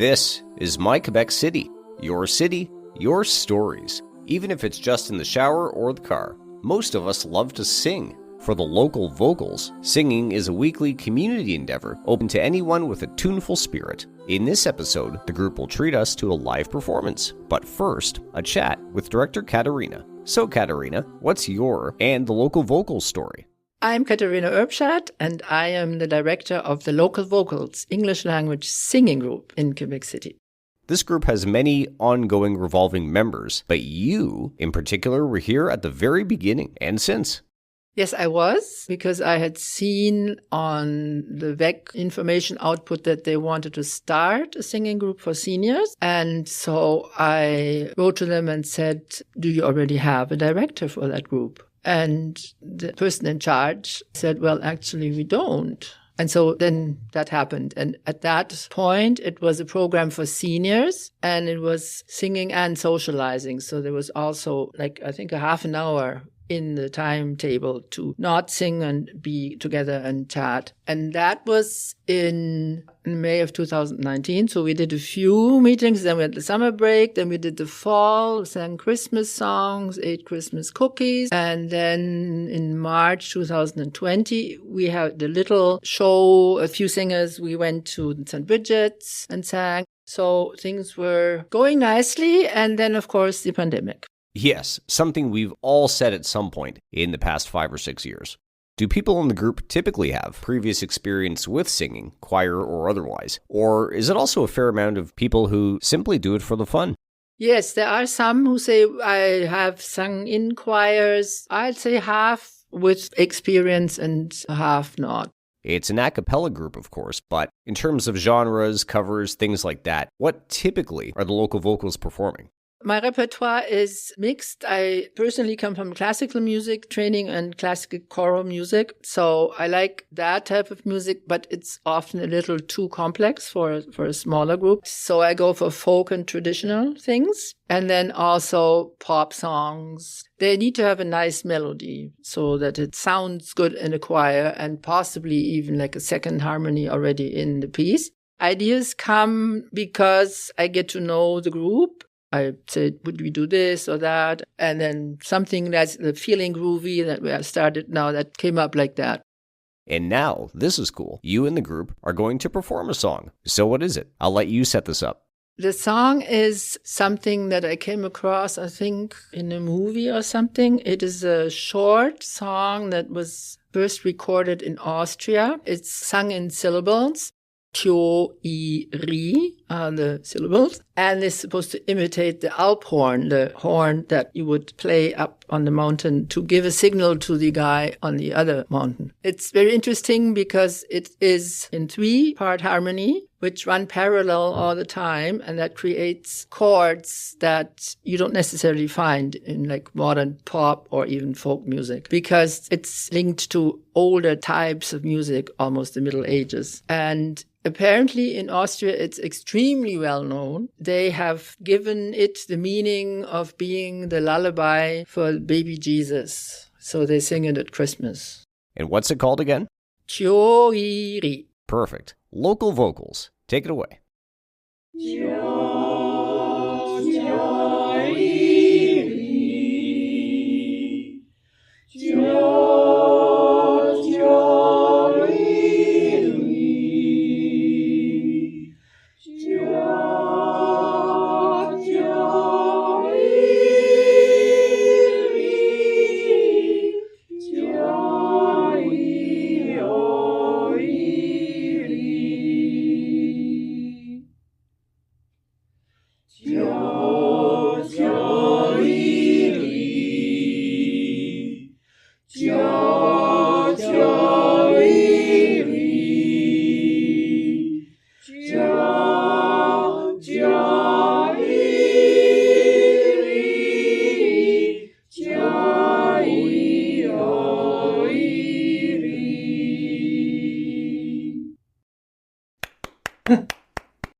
This is My Quebec City, your city, your stories. Even if it's just in the shower or the car, most of us love to sing. For the local vocals, singing is a weekly community endeavor open to anyone with a tuneful spirit. In this episode, the group will treat us to a live performance. But first, a chat with director Katharina. So Katharina, what's your and the local vocals story? I'm Katharina Urbschat, and I am the director of the Local Vocals English Language Singing Group in Québec City. This group has many ongoing revolving members, but you, in particular, were here at the very beginning and since. Yes, I was, because I had seen on the VEC information output that they wanted to start a singing group for seniors. And so I wrote to them and said, do you already have a director for that group? And the person in charge said, well, actually, we don't. And so then that happened. And at that point, it was a program for seniors, and it was singing and socializing. So there was also I think a half an hour in the timetable to not sing and be together and chat. And that was in May of 2019. So we did a few meetings, then we had the summer break, then we did the fall, sang Christmas songs, ate Christmas cookies. And then in March 2020, we had the little show, a few singers. We went to St. Bridget's and sang. So things were going nicely. And then, of course, the pandemic. Yes, something we've all said at some point in the past 5 or 6 years. Do people in the group typically have previous experience with singing, choir or otherwise? Or is it also a fair amount of people who simply do it for the fun? Yes, there are some who say, I have sung in choirs. I'd say half with experience and half not. It's an a cappella group, of course, but in terms of genres, covers, things like that, what typically are the local vocals performing? My repertoire is mixed. I personally come from classical music training and classical choral music. So I like that type of music, but it's often a little too complex for a smaller group. So I go for folk and traditional things. And then also pop songs. They need to have a nice melody so that it sounds good in a choir and possibly even like a second harmony already in the piece. Ideas come because I get to know the group. I said, would we do this or that? And then something that's feeling groovy that we have started now that came up like that. And now, this is cool. You and the group are going to perform a song. So what is it? I'll let you set this up. The song is something that I came across, I think, in a movie or something. It is a short song that was first recorded in Austria. It's sung in syllables. Tio, I, ri are the syllables. And it's supposed to imitate the Alp horn, the horn that you would play up on the mountain to give a signal to the guy on the other mountain. It's very interesting because it is in 3-part harmony, which run parallel all the time. And that creates chords that you don't necessarily find in like modern pop or even folk music, because it's linked to older types of music, almost the Middle Ages. And apparently in Austria, it's extremely well known. They have given it the meaning of being the lullaby for baby Jesus. So they sing it at Christmas. And what's it called again? Tio, I, ri. Perfect. Local vocals. Take it away. Tio.